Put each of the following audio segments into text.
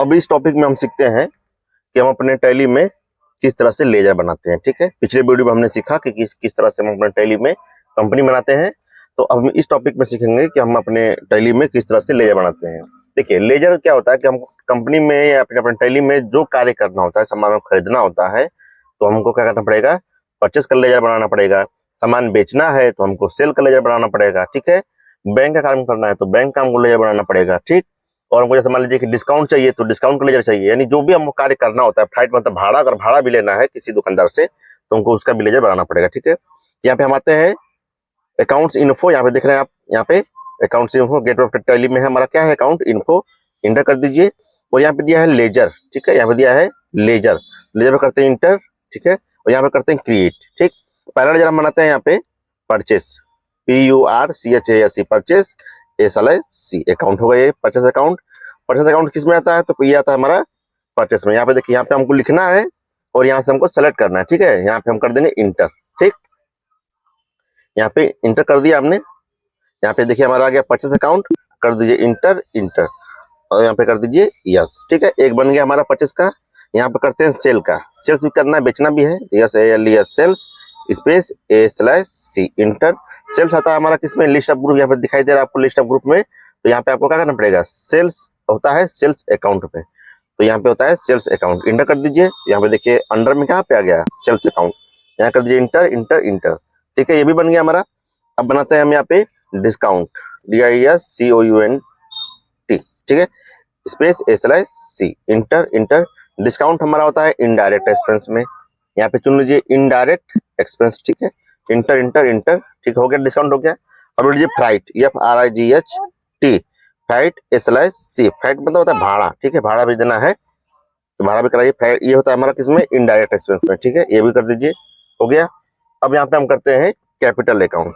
अब इस टॉपिक में हम सीखते हैं कि हम अपने टैली में किस तरह से लेजर बनाते हैं। ठीक है, पिछले वीडियो में हमने सीखा कि किस तरह से हम अपने टैली में कंपनी बनाते हैं। तो अब हम इस टॉपिक में सीखेंगे कि हम अपने टैली में किस तरह से लेजर बनाते हैं। देखिए, लेजर क्या होता है कि हमको कंपनी में या अपने टैली में जो कार्य करना होता है, सामान को खरीदना होता है, तो हमको क्या करना पड़ेगा, परचेस का लेजर बनाना पड़ेगा। सामान बेचना है तो हमको सेल का लेजर बनाना पड़ेगा। ठीक है, बैंक का काम करना है तो बैंक का हमको लेजर बनाना पड़ेगा। ठीक, और हमको जैसे मान लीजिए कि डिस्काउंट चाहिए तो डिस्काउंट का लेजर चाहिए। यानी जो भी हमको कार्य करना होता है, फ्लाइट मतलब भाड़ा, अगर भाड़ा भी लेना है किसी दुकानदार से तो हमको उसका भी लेजर बनाना पड़ेगा। ठीक है, यहाँ पे हम आते हैं अकाउंट्स इन्फो, यहाँ पे देख रहे हैं आप, यहाँ पे accounts info gateway of tally में है हमारा क्या है, अकाउंट इन्फो, इंटर कर दीजिए। और यहाँ पे दिया है लेजर। ठीक है, यहाँ पे दिया है लेजर, लेजर पे करते हैं इंटर। ठीक है, और यहाँ पे करते हैं क्रिएट। ठीक, पहला लेजर हम बनाते हैं यहाँ पे purchase, PURCHASE, purchase, SLIC, account होगा ये परचेस अकाउंट। परचेस अकाउंट किस में आता है, तो ये आता है हमारा परचेस में। यहाँ पे देखिए, यहाँ पे हमको लिखना है और यहाँ से हमको सेलेक्ट करना है। ठीक है, यहाँ पे हम कर देंगे इंटर। ठीक, यहाँ पे इंटर कर दिया हमने। यहाँ पे देखिए हमारा आ गया परचेस अकाउंट, कर दीजिए इंटर इंटर, और यहाँ पे कर दीजिए यस। ठीक है, एक बन गया हमारा परचेस का। यहाँ पे करते हैं सेल का, सेल्स भी करना है, बेचना भी है, yes yes sales space A/C, enter. Sales आता है हमारा किसमें, लिस्ट ऑफ ग्रुप, यहाँ पे दिखाई दे रहा है आपको लिस्ट ऑफ ग्रुप में। तो यहाँ पे आपको क्या करना पड़ेगा, सेल्स होता है सेल्स अकाउंट पे, तो यहाँ पे होता है सेल्स अकाउंट, इंटर कर दीजिए। यहाँ पे देखिए अंडर में कहाँ पे आ गया, सेल्स अकाउंट, यहाँ कर दीजिए इंटर इंटर इंटर। ठीक है, ये भी बन गया हमारा। अब बनाते हैं हम यहाँ पे डिस्काउंट, DISCOUNT। ठीक है, space SLIC, inter inter. Discount हमारा होता है इनडायरेक्ट एक्सपेंस में, यहाँ पे चुन लीजिए इनडायरेक्ट एक्सपेंस। ठीक है, इंटर इंटर इंटर। ठीक हो गया, डिस्काउंट हो गया। अब लीजिए freight, FRIGHT, freight SLIC, freight मतलब होता है भाड़ा। ठीक है, भाड़ा भी देना है तो भाड़ा भी कराइए। फ्राइट ये होता है हमारा किसमें, इनडायरेक्ट एक्सपेंस में। ठीक है, ये भी कर दीजिए, हो गया। अब यहाँ पे हम करते हैं कैपिटल अकाउंट,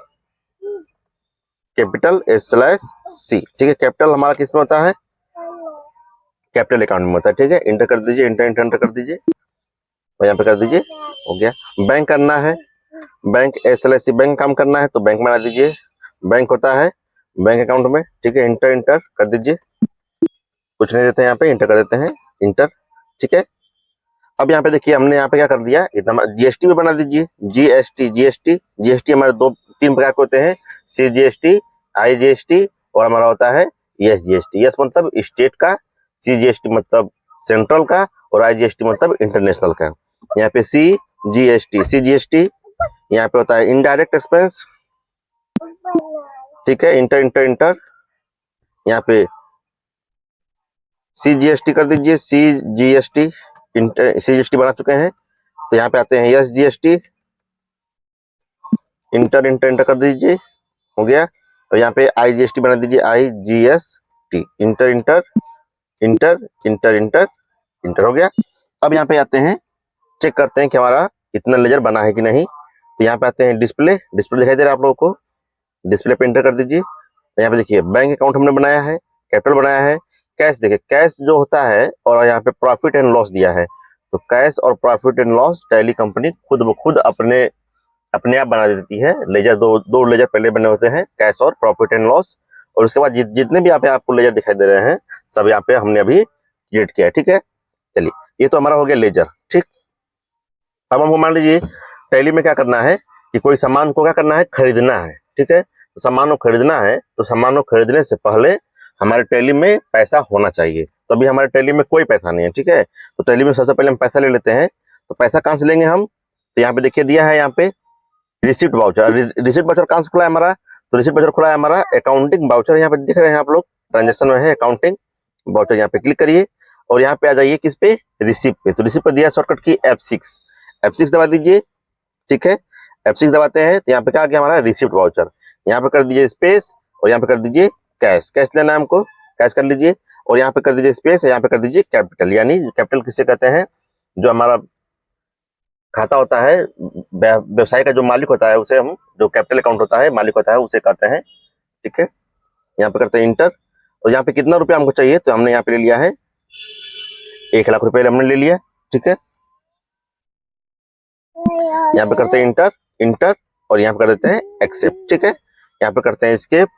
कैपिटल SLIC। ठीक है, कैपिटल हमारा किसमें होता है, कैपिटल अकाउंट में होता है। ठीक है, इंटर कर दीजिए, इंटर इंटर इंटर कर दीजिए, और यहाँ पे कर दीजिए, हो गया। बैंक करना है, बैंक SLIC, बैंक काम करना है तो बैंक बना दीजिए, बैंक होता है बैंक अकाउंट में। ठीक है, इंटर इंटर कर दीजिए, कुछ नहीं देते हैं यहाँ पे, इंटर कर देते हैं, इंटर। ठीक है, अब यहाँ पे देखिए हमने यहाँ पे क्या कर दिया, इतना GST भी बना दीजिए, GST हमारे तीन प्रकार के होते हैं, CGST, IGST और हमारा होता है SGST। यस मतलब स्टेट का, CGST मतलब सेंट्रल का, और IGST मतलब इंटरनेशनल का। यहाँ पे CGST यहाँ पे होता है इनडायरेक्ट एक्सपेंस। ठीक है, इंटर इंटर इंटर, यहाँ पे CGST कर दीजिए, CGST बना चुके हैं। तो यहाँ पे आते हैं SGST, इंटर इंटर इंटर कर दीजिए, हो गया। और यहाँ पे IGST बना दीजिए, IGST, inter inter inter inter inter inter, हो गया। अब यहाँ पे आते हैं, चेक करते हैं कि हमारा इतना लेजर बना है कि नहीं। तो यहाँ पे आते हैं डिस्प्ले, डिस्प्ले दिखाई दे रहा है आप लोगों को, डिस्प्ले पे इंटर कर दीजिए। तो यहाँ पे देखिए बैंक अकाउंट हमने बनाया है, कैपिटल बनाया है, कैश देखिए, कैश जो होता है, और यहाँ पे प्रॉफिट एंड लॉस दिया है। तो कैश और profit and loss tally company खुद ब खुद अपने आप बना देती है लेजर। दो लेजर पहले बने होते हैं, कैश और प्रॉफिट एंड लॉस, और उसके बाद जितने भी यहाँ पे आपको लेजर दिखाई दे रहे हैं सब यहाँ पे हमने अभी क्रिएट किया है। ठीक है, चलिए ये तो हमारा हो गया लेजर। ठीक, अब हमको मान लीजिए टैली में क्या करना है कि कोई सामान को क्या करना है, खरीदना है। ठीक है, तो सामान को खरीदना है तो सामान को खरीदने से पहले हमारे टैली में पैसा होना चाहिए। तो अभी हमारे टैली में कोई पैसा नहीं है। ठीक है, तो टैली में सबसे पहले हम पैसा ले लेते हैं। तो पैसा कहाँ से लेंगे हम, तो यहाँ पे देखिए दिया है, यहाँ पे रिसिप्ट वाउचर। रिसिप्ट वाउचर कहाँ से खुला है हमारा, तो रिसिप्ट वाउचर खुला है हमारा अकाउंटिंग वाउचर। यहाँ पे दिख रहे हैं आप लोग, ट्रांजेक्शन में है अकाउंटिंग वाउचर, यहाँ पे क्लिक करिए और यहाँ पे आ जाइए किस पे, रिसिप्ट पे। तो रिसिप्ट पे दिया शॉर्टकट की F6 दबा दीजिए। ठीक है, F6 दबाते हैं तो यहाँ पे क्या आ गया हमारा, रिसिप्ट वाउचर। यहाँ पे कर दीजिए स्पेस और यहाँ पे कर दीजिए कैश, कैश लेना है हमको, कैश कर लीजिए। और यहाँ पे कर दीजिए स्पेस, यहाँ पे कर दीजिए कैपिटल। यानी कैपिटल किसे कहते हैं, जो हमारा खाता होता है, व्यवसाय का जो मालिक होता है उसे हम, जो कैपिटल अकाउंट होता है मालिक होता है उसे कहते हैं। ठीक है, यहाँ पे करते हैं इंटर। और यहाँ पे कितना रुपया हमको चाहिए, तो हमने यहाँ पे ले लिया है 1,00,000 रुपये हमने ले लिया। ठीक है, यहाँ पे करते हैं इंटर इंटर, और यहाँ पे कर देते हैं एक्सेप्ट। ठीक है, यहाँ पे करते हैं एस्केप,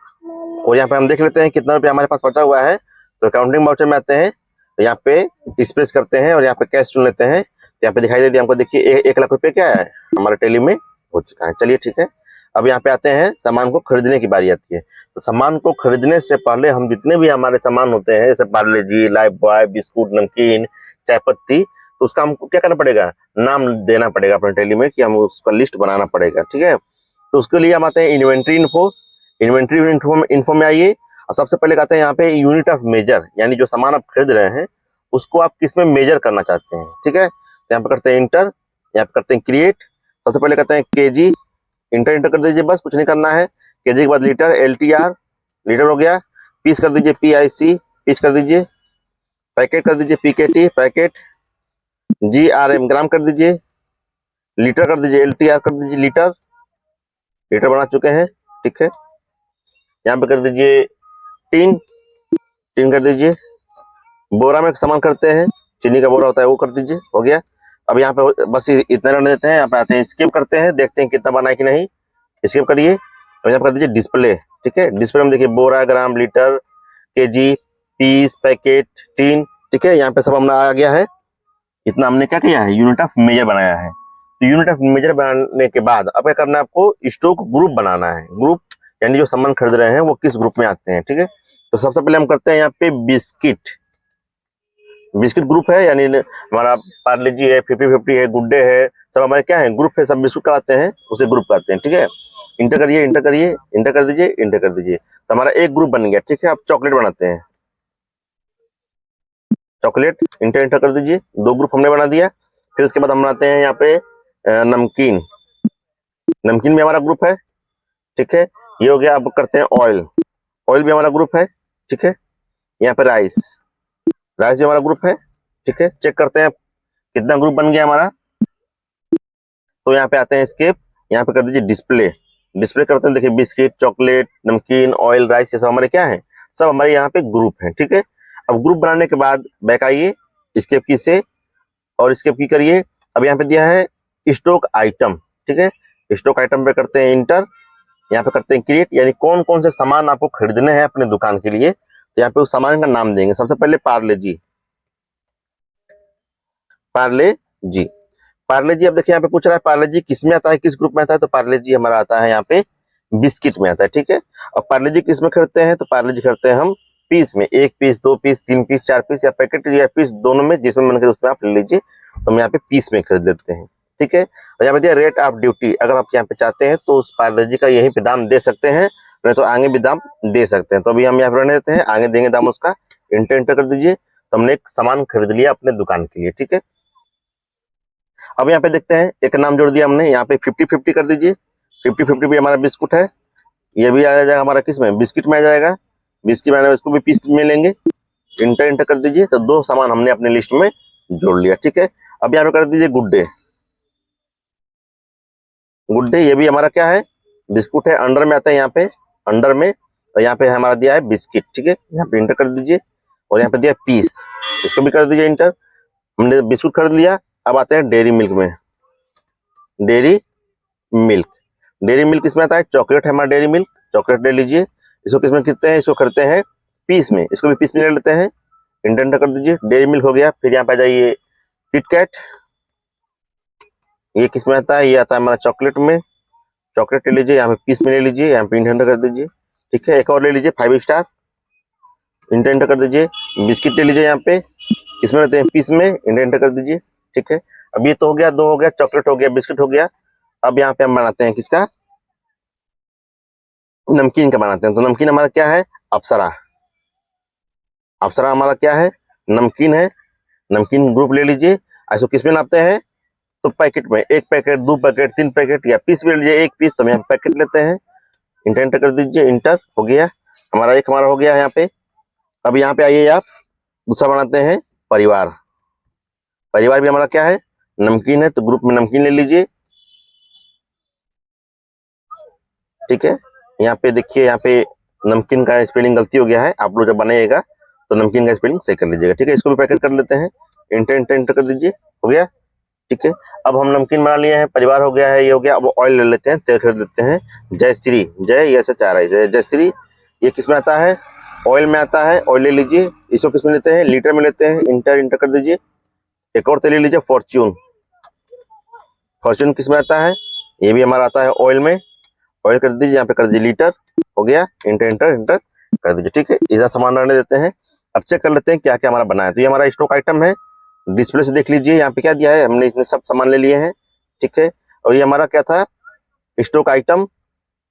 और यहाँ पे हम देख लेते हैं कितना रुपया हमारे पास बचा हुआ है। तो अकाउंटिंग वाउचर में आते हैं, तो यहाँ पे स्पेस करते हैं और यहाँ पे कैश चुन लेते हैं। तो यहाँ पे दिखाई दे दिया हमको, देखिए 1 लाख रुपए क्या है हमारे टैली में हो चुका है। चलिए ठीक है, अब यहाँ पे आते हैं सामान को खरीदने की बारी आती है। तो सामान को खरीदने से पहले हम जितने भी हमारे सामान होते हैं, जैसे पार्ले जी, लाइफ बॉय, बिस्कुट, नमकीन, चाय पत्ती, तो उसका हमको क्या करना पड़ेगा, नाम देना पड़ेगा अपने टैली में, कि हम उसका लिस्ट बनाना पड़ेगा। ठीक है, तो उसके लिए हम आते हैं इन्वेंट्री इन्फो। इन्वेंट्री इन्फो में आइए और सबसे पहले कहते हैं यहाँ पे यूनिट ऑफ मेजर, यानी जो सामान आप खरीद रहे हैं उसको आप किस में मेजर करना चाहते हैं। ठीक है, तो यहाँ पे करते हैं इंटर, यहाँ पे करते हैं क्रिएट। सबसे पहले कहते हैं केजी, इंटर कर दीजिए, बस कुछ नहीं करना है। केजी के बाद लीटर, LTR, लीटर हो गया। पीस कर दीजिए PIC, पीस कर दीजिए। पैकेट कर दीजिए PKT, पैकेट। GRM, ग्राम कर दीजिए। लीटर कर दीजिए LTR, कर दीजिए लीटर, लीटर बना चुके हैं। ठीक है, यहाँ पे कर दीजिए टीन, टीन कर दीजिए। बोरा में सामान करते हैं, चीनी का बोरा होता है वो कर दीजिए, हो गया। अब यहाँ पे बस इतना रहने देते हैं। यहाँ पे आते हैं स्किप करते हैं, देखते हैं कितना बना है कि नहीं, स्किप करिए। और यहाँ पे कर दीजिए डिस्प्ले। ठीक है, डिस्प्ले में देखिए बोरा, gram, litre, KG, piece, packet, tin. ठीक है, यहाँ पे सब हमने आ गया है। इतना हमने क्या किया है, यूनिट ऑफ मेजर बनाया है। तो यूनिट ऑफ मेजर बनाने के बाद अब क्या करना है, आपको स्टॉक ग्रुप बनाना है। ग्रुप यानी जो सामान खरीद रहे हैं वो किस ग्रुप में आते हैं। ठीक है, तो सबसे पहले हम करते हैं यहाँ पे बिस्किट, बिस्किट ग्रुप है, यानी हमारा पार्ले जी है, 50-50 है, गुड डे है, सब हमारे क्या है, ग्रुप है, सब बिस्कुट कराते हैं, उसे ग्रुप कहते हैं। ठीक है, इंटर करिए, इंटर करिए, इंटर कर दीजिए, इंटर कर दीजिए। तो हमारा एक ग्रुप बन गया। ठीक है, अब चॉकलेट बनाते हैं, चॉकलेट, इंटर इंटर कर दीजिए, 2 ग्रुप हमने बना दिया। फिर उसके बाद हम बनाते हैं यहाँ पे नमकीन, नमकीन भी हमारा ग्रुप है। ठीक है, ये हो गया। अब करते हैं ऑयल, ऑयल भी हमारा ग्रुप है। ठीक है, यहाँ पे राइस, राइस भी हमारा ग्रुप है। ठीक है, चेक करते हैं कितना ग्रुप बन गया हमारा। तो यहाँ पे आते हैं स्केप, यहाँ पे कर दीजिए डिस्प्ले, डिस्प्ले करते हैं। देखिए बिस्किट, चॉकलेट, नमकीन, ऑयल, राइस, ये सब हमारे क्या है, सब हमारे यहाँ पे ग्रुप है। ठीक है, अब ग्रुप बनाने के बाद बैक आइए स्केप की से और स्केप की करिए। अब यहाँ पे दिया है स्टॉक आइटम। ठीक है, स्टॉक आइटम पे करते हैं इंटर, यहाँ पे करते हैं क्रिएट, यानी कौन कौन से सामान आपको खरीदने हैं अपने दुकान के लिए। तो यहाँ पे उस सामान का नाम देंगे। सबसे पहले पार्ले जी, पार्ले जी, पार्ले जी। अब देखिए यहाँ पे पूछ रहा है पार्ले जी किस में आता है, किस ग्रुप में आता है। तो पार्ले जी हमारा आता है यहाँ पे बिस्किट में आता है। ठीक है, और पार्ले जी किस में खरीदते हैं, तो पार्ले जी खरीदते हैं हम पीस में, 1 पीस, 2 पीस, 3 पीस, 4 पीस, या पैकेट या पीस, दोनों में जिसमें मन करे उसमें आप ले लीजिए। तो हम यहाँ पे पीस में खरीद लेते हैं। ठीक है, और यहाँ पे दिया रेट ऑफ ड्यूटी, अगर आप यहाँ पे चाहते हैं तो उस पार्ले जी का यहीं पे दाम दे सकते हैं, नहीं तो आगे भी दाम दे सकते हैं। तो अभी हम यहाँ पे रहने देते हैं, आगे देंगे दाम उसका। इंटर इंटर कर दीजिए। तो हमने एक सामान खरीद लिया अपने दुकान के लिए। ठीक है, अब यहाँ पे देखते हैं एक नाम जोड़ दिया हमने, यहाँ पे 50-50 कर दीजिए। 50-50 भी हमारा बिस्कुट है, ये भी आ जाएगा हमारा किस में, बिस्किट में आ जाएगा। बिस्किट में इसको भी पीस में लेंगे। इंटर इंटर कर दीजिए। तो 2 सामान हमने अपने लिस्ट में जोड़ लिया। ठीक है, अब यहाँ पे कर दीजिए गुड डे, गुड डे, ये भी हमारा क्या है, बिस्कुट है। अंडर में आता है यहाँ पे, अंडर में, और यहाँ पे हमारा दिया है बिस्किट। ठीक है, यहाँ पे इंटर कर दीजिए और यहाँ पे दिया पीस, इसको भी कर दीजिए इंटर। हमने बिस्कुट खरीद लिया। अब आते हैं डेयरी मिल्क में, डेयरी मिल्क, डेयरी मिल्क किसमें आता है, चॉकलेट है हमारा डेयरी मिल्क, चॉकलेट ले लीजिए। इसको किसमें खरीदते हैं, इसको खरीदते हैं पीस में, इसको भी पीस में ले लेते हैं। इंटर इंटर कर दीजिए, डेयरी मिल्क हो गया। फिर यहाँ पे आ जाइए किटकैट, ये किसमें आता है, ये आता है हमारा चॉकलेट में, चॉकलेट ले लीजिए, यहाँ पे पीस में ले लीजिए, यहाँ पे इंटर कर दीजिए। ठीक है, एक और ले लीजिए 5 स्टार, इंटर इंटर कर दीजिए। बिस्किट ले लीजिए, यहाँ पे किसमें रहते हैं, पीस में, इंटर इंटर कर दीजिए। ठीक है, अब ये तो हो गया, 2 हो गया, चॉकलेट हो गया, बिस्किट हो गया। अब यहाँ पे हम बनाते हैं किसका, नमकीन का बनाते हैं। तो नमकीन हमारा क्या है, अप्सरा, अप्सरा हमारा क्या है, नमकीन है। नमकीन ग्रुप ले लीजिए। ऐसे किसमें नापते हैं, तो पैकेट में, 1 पैकेट, 2 पैकेट, 3 पैकेट, या पीस में लीजिए 1 पीस, तो हम यहाँ पैकेट लेते हैं। इंटर इंटर कर दीजिए, इंटर हो गया हमारा, एक हमारा हो गया यहाँ पे। अब यहाँ पे आइए आप, दूसरा बनाते हैं परिवार, परिवार भी हमारा क्या है, नमकीन है, तो ग्रुप में नमकीन ले लीजिए। ठीक है, यहाँ पे देखिए, यहाँ पे नमकीन का स्पेलिंग गलती हो गया है, आप लोग जब बनाइएगा तो नमकीन का स्पेलिंग सही कर लीजिएगा। ठीक है, इसको भी पैकेट कर लेते हैं। इंटर इंटर इंटर कर दीजिए, हो गया। ठीक है, अब हम नमकीन बना लिए हैं, परिवार हो गया है, ये हो गया। अब ऑयल ले लेते हैं, तेल खरीद लेते हैं। जय श्री, जय, ये से 4 जय, जय श्री, ये किस में आता है, ऑयल में आता है, ऑयल ले लीजिए, इसको किस में लेते हैं, लीटर में लेते हैं, इंटर इंटर कर दीजिए। एक और तेल ले लीजिए, फॉर्च्यून, फॉर्च्यून किस में आता है, ये भी हमारा आता है ऑयल में, ऑयल कर दीजिए, यहाँ पे कर दीजिए लीटर, हो गया, इंटर इंटर इंटर कर दीजिए, ठीक है। इधर सामान रहने देते हैं। अब चेक कर लेते हैं क्या क्या हमारा बना है। तो ये हमारा स्टॉक आइटम है, डिस्प्ले से देख लीजिए यहाँ पे क्या दिया है, हमने इतने सब सामान ले लिए हैं, ठीक है। और ये हमारा क्या था, स्टॉक आइटम,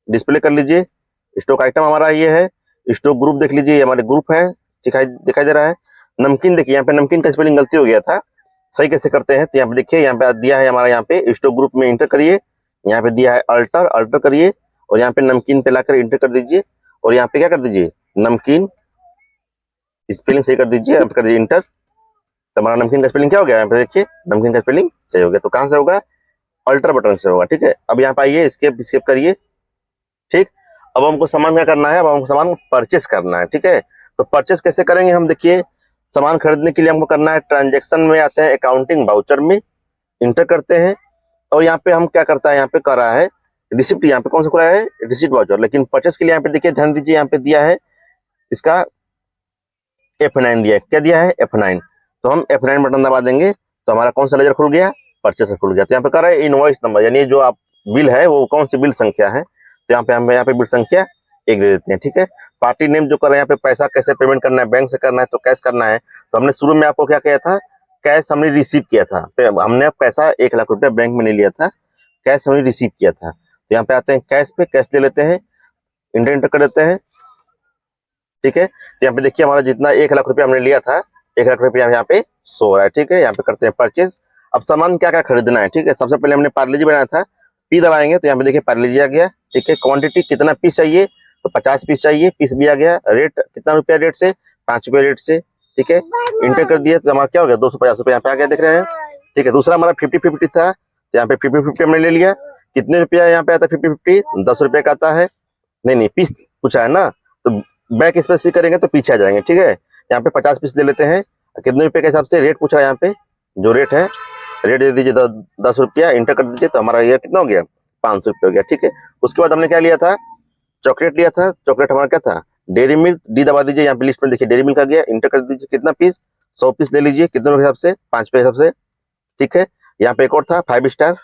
डिस्प्ले कर लीजिए, स्टॉक आइटम हमारा ये है। स्टॉक ग्रुप देख लीजिए, हमारे ग्रुप है, दिखाई दे रहा है। नमकीन देखिए, यहाँ पे नमकीन का स्पेलिंग गलती हो गया था, सही कैसे करते हैं, तो यहाँ पे देखिए, यहाँ पे दिया है हमारा, यहाँ पे स्टॉक ग्रुप में इंटर करिए, यहाँ पे दिया है अल्टर, अल्टर करिए, और यहाँ पे नमकीन पे लाकर इंटर कर दीजिए, और यहाँ पे क्या कर दीजिए, नमकीन स्पेलिंग सही कर दीजिए, अब कर दीजिए इंटर। तो हमारा नमकीन का स्पेलिंग क्या हो गया, यहाँ पे देखिए नमकीन का स्पेलिंग सही हो गया। तो कहाँ से होगा, अल्टर बटन से होगा, ठीक है। अब यहाँ पे आइए, स्केप स्केप करिए, ठीक। अब हमको सामान क्या करना है, अब हमको सामान परचेस करना है, ठीक है। तो परचेस कैसे करेंगे हम, देखिए सामान खरीदने के लिए हमको करना है, ट्रांजेक्शन में आते हैं, अकाउंटिंग वाउचर में इंटर करते हैं, और यहाँ पे हम क्या करता है, यहाँ पे कर रहा है रिसिप्ट, यहाँ पे कौन सा खुला है, रिसिप्ट वाउचर। लेकिन परचेस के लिए यहाँ पे देखिए, ध्यान दीजिए, यहाँ पे दिया है इसका F9 दिया है, क्या दिया है, F9। तो हम F9 बटन दबा देंगे तो हमारा कौन सा लेजर खुल गया, परचेस खुल गया। तो यहाँ पे कर रहा है इनवॉइस नंबर, यानी जो आप बिल है वो कौन सी बिल संख्या है, तो यहाँ पे हम यहाँ पे बिल संख्या 1 दे देते हैं, ठीक है। पार्टी नेम जो कर रहे हैं, यहाँ पे पैसा कैसे पेमेंट करना है, बैंक से करना है तो कैश करना है। तो हमने शुरू में आपको क्या किया था, कैश हमने रिसीव किया था, हमने पैसा 1 लाख रुपया बैंक में नहीं लिया था, कैश हमने रिसीव किया था। तो यहाँ पे आते हैं कैश पे, कैश ले लेते हैं, इंटर इंटर कर देते हैं, ठीक है। तो यहाँ पे देखिए हमारा जितना 1 लाख रुपया हमने लिया था, 1 लाख रुपया यहाँ पे शो हो रहा है, ठीक है। यहाँ पे करते हैं परचेज। अब सामान क्या क्या खरीदना है, ठीक है। सबसे पहले हमने पार्ले जी बनाया था, पी दबाएंगे तो यहाँ पे देखिए पार्ले जी आ गया, ठीक है। क्वांटिटी कितना पीस चाहिए, तो 50 पीस चाहिए, पीस भी आ गया। रेट कितना रुपया, रेट से 5 रुपये रेट से, ठीक है। इंटर कर दिया तो हमारा क्या हो गया, 250 रुपये यहाँ पे आ गया, देख रहे हैं, ठीक है। दूसरा हमारा 50-50 था, तो यहाँ पे 50-50 हमने ले लिया। कितने रुपया यहाँ पे आता है 50-50, 10 रुपये का आता है, नहीं पीस पूछा है ना, तो बैक स्पेस करेंगे तो पीछे आ जाएंगे, ठीक है। यहाँ पे 50 पीस ले लेते हैं, कितने रुपए के हिसाब से, रेट पूछ रहा है यहाँ पे, जो रेट है रेट दे दीजिए 10 रुपया, इंटर कर दीजिए तो हमारा ये कितना हो गया, 500 रुपये हो गया, ठीक है। उसके बाद हमने क्या लिया था, चॉकलेट लिया था। चॉकलेट हमारा क्या था, डेयरी मिल्क, डी दबा दीजिए, यहाँ पे लिस्ट में देखिए डेयरी मिल्क आ गया, इंटर कर दीजिए, कितना पीस, 100 पीस ले लीजिए, कितने रुपए हिसाब से, 5 रुपये हिसाब से, ठीक है। यहाँ पे एक और था 5 स्टार,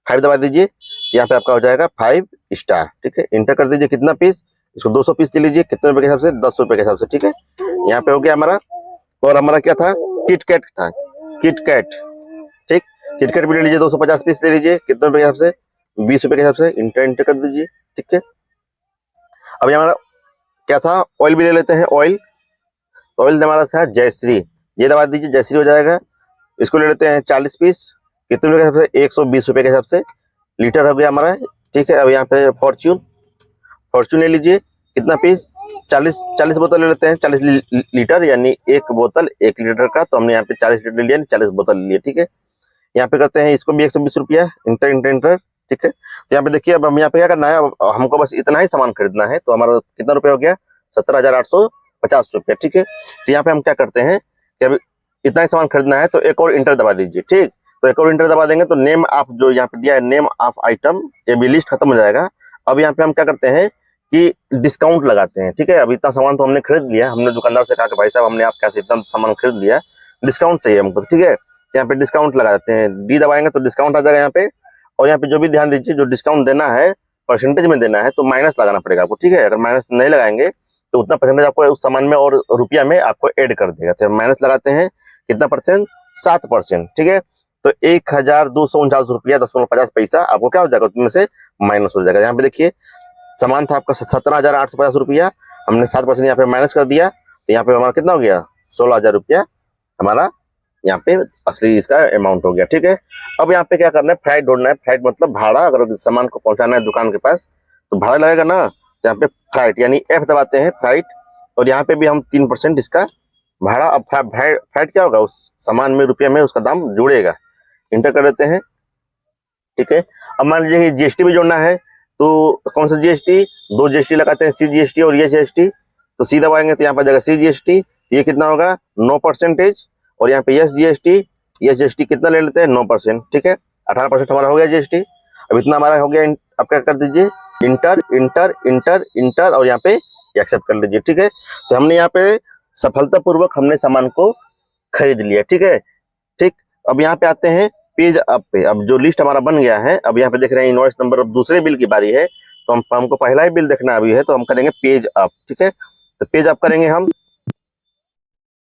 5 दबा दीजिए, यहाँ पे आपका हो जाएगा 5 स्टार, ठीक है। इंटर कर दीजिए, कितना पीस, इसको 200 पीस ले लीजिए, कितने रुपए के हिसाब से, 10 रुपए के हिसाब से, ठीक है। यहाँ पे हो गया हमारा। और हमारा क्या था, किटकैट था, किटकैट, ठीक। किटकैट भी ले लीजिए, 250 पीस ले लीजिए, कितने रुपए के हिसाब से, 20 रुपए के हिसाब से, इंटर इंटर कर दीजिए, ठीक है। अब हमारा क्या था, ऑयल भी ले लेते हैं, ऑयल। ऑयल हमारा था जयश्री, ये दबा दीजिए, जयश्री हो जाएगा। इसको ले लेते हैं 40 पीस, कितने रुपए के हिसाब से, 120 रुपए के हिसाब से, लीटर हो गया हमारा, ठीक है। अब यहाँ पे फॉर्च्यून, फॉर्च्यून ले लीजिए, कितना पीस, 40 बोतल ले लेते हैं, 40 लीटर, यानी एक बोतल 1 लीटर का, तो हमने यहाँ पे 40 लीटर लिया, 40 बोतल लिए, ठीक है। यहाँ पे करते हैं इसको भी 120 रुपया, इंटर इंटर इंटर, ठीक है। तो यहाँ पे देखिए, अब हम यहाँ पे क्या करना है, हमको बस इतना ही सामान खरीदना है, तो हमारा कितना रुपया हो गया, 17,850 रुपया, ठीक है। तो यहाँ पे हम क्या करते हैं कि अभी इतना ही सामान खरीदना है, तो एक और इंटर दबा दीजिए, ठीक। तो एक और इंटर दबा देंगे तो नेम ऑफ, जो यहाँ पे दिया है नेम ऑफ आइटम, ये भी लिस्ट खत्म हो जाएगा। अब यहाँ पे हम क्या करते हैं कि डिस्काउंट लगाते हैं, ठीक है। अब इतना सामान तो हमने खरीद लिया, हमने दुकानदार से कहा कि भाई साहब हमने आप कैसे इतना सामान खरीद लिया, डिस्काउंट चाहिए हमको, ठीक है। यहाँ पे डिस्काउंट लगा देते हैं, डी दबाएंगे तो डिस्काउंट आ जाएगा यहाँ पे। और यहाँ पे जो भी ध्यान दीजिए, जो डिस्काउंट देना है परसेंटेज में देना है, तो माइनस लगाना पड़ेगा आपको, ठीक है। अगर माइनस नहीं लगाएंगे तो उतना परसेंटेज आपको उस सामान में और रुपया में आपको ऐड कर देगा। तो माइनस लगाते हैं, कितना परसेंट, 7%, ठीक है। तो 1,249 रुपया 10.50 पैसा आपको क्या हो जाएगा, उसमें से माइनस हो जाएगा। यहाँ पे देखिए सामान था आपका 17,850 रुपया, हमने 7% यहाँ पे माइनस कर दिया, तो यहाँ पे हमारा कितना हो गया, 16,000 रुपया हमारा यहाँ पे असली इसका अमाउंट हो गया, ठीक है। अब यहाँ पे क्या करना है, फ्लाइट ढूंढना है। फ्लाइट मतलब भाड़ा, अगर सामान को पहुंचाना है दुकान के पास तो भाड़ा लगेगा ना, तो यहाँ पे फ्लाइट यानी F दबाते हैं, फ्लाइट। और यहाँ पे भी हम 3% इसका भाड़ा। अब फ्लाइट क्या होगा, उस सामान में रुपये में उसका दाम जुड़ेगा, इंटर कर देते हैं, ठीक है। अब मान लीजिए जीएसटी भी जोड़ना है, तो कौन सा जीएसटी, 2 जीएसटी लगाते हैं, CGST और ये जीएसटी। तो सी दबाएंगे तो यहाँ पर जाएगा CGST, ये कितना होगा 9%। और यहाँ पे जीएसटी कितना ले लेते हैं, 9%, ठीक है। 18% हमारा हो गया जीएसटी। अब इतना हमारा हो गया, अब क्या कर दीजिए, इंटर इंटर इंटर इंटर, और यहाँ पे एक्सेप्ट कर लीजिए, ठीक है। तो हमने यहाँ पे सफलतापूर्वक हमने सामान को खरीद लिया, ठीक है। ठीक, अब यहाँ पे आते हैं पेज अप पे। अब जो लिस्ट हमारा बन गया है, अब यहाँ पे देख रहे हैं इनवॉइस नंबर, अब दूसरे बिल की बारी है, तो हमको पहला ही बिल देखना अभी है, तो हम करेंगे पेज अप, ठीक है। तो पेज अप करेंगे हम।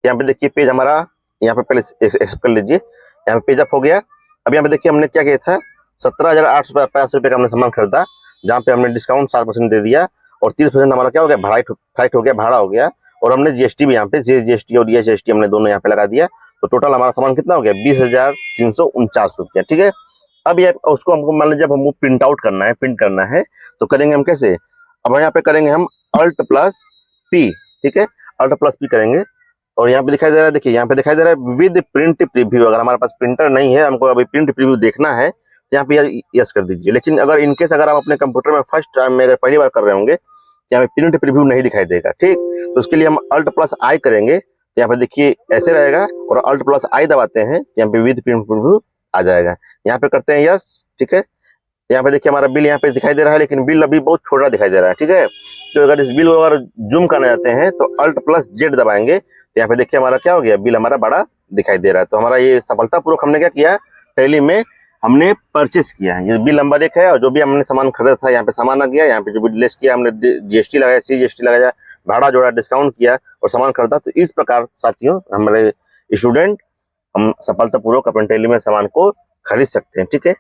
यहाँ पे देखिए पेज हमारा, यहाँ पे पहले एक्सेप्ट कर लीजिए, यहाँ पे पेज अप हो गया। अब यहाँ पे देखिए हमने क्या किया था, 17,850 रुपये का हमने सामान खरीदा, जहाँ पे हमने डिस्काउंट 7% दे दिया, और 30% हमारा क्या हो गया, फ्लाइट हो गया, भाड़ा हो गया, और हमने जीएसटी भी यहाँ पे जीएसटी और जीएसटी हमने दोनों यहाँ पे लगा दिया। तो टोटल हमारा सामान कितना हो गया, 20,349 रुपया, ठीक है। अब ये उसको हमको मान लीजिए जब हमको प्रिंट आउट करना है, प्रिंट करना है, तो करेंगे हम कैसे, अब यहाँ पे करेंगे हम Alt+P, ठीक है, Alt+P करेंगे, और यहाँ पे दिखाई दे रहा है, देखिए यहाँ पे दिखाई दे रहा है विद प्रिंट प्रीव्यू। अगर हमारे पास प्रिंटर नहीं है, हमको अभी प्रिंट प्रीव्यू देखना है, तो यहाँ पे यस कर दीजिए। लेकिन अगर इनकेस अगर आप अपने कंप्यूटर में फर्स्ट टाइम में अगर पहली बार कर रहे होंगे, यहाँ पे प्रिंट प्रीव्यू नहीं दिखाई देगा, ठीक। तो उसके लिए हम Alt+I करेंगे, यहाँ पे देखिए ऐसे रहेगा, और Alt+I दबाते हैं, यहाँ पे विद प्रिंट प्रीव्यू आ जाएगा। यहाँ पे करते हैं यस, ठीक है। यहाँ पे देखिए हमारा बिल यहाँ पे दिखाई दे रहा है, लेकिन बिल अभी बहुत छोटा दिखाई दे रहा है, ठीक है। तो अगर इस बिल को अगर जूम करना चाहते हैं तो Alt+Z दबाएंगे, तो यहाँ पे देखिए हमारा क्या हो गया, बिल हमारा बड़ा दिखाई दे रहा है। तो हमारा ये सफलतापूर्वक हमने क्या किया, टैली में हमने परचेस किया है। ये बिल नंबर 1 है, और जो भी हमने सामान खरीदा था, यहाँ पे सामान आ गया, यहाँ पे जो भी लेस किया हमने, जीएसटी लगाया, CGST लगाया, भाड़ा जोड़ा, डिस्काउंट किया और सामान खरीदा। तो इस प्रकार साथियों हमारे स्टूडेंट हम सफलतापूर्वक अपने टैली में सामान को खरीद सकते हैं, ठीक है।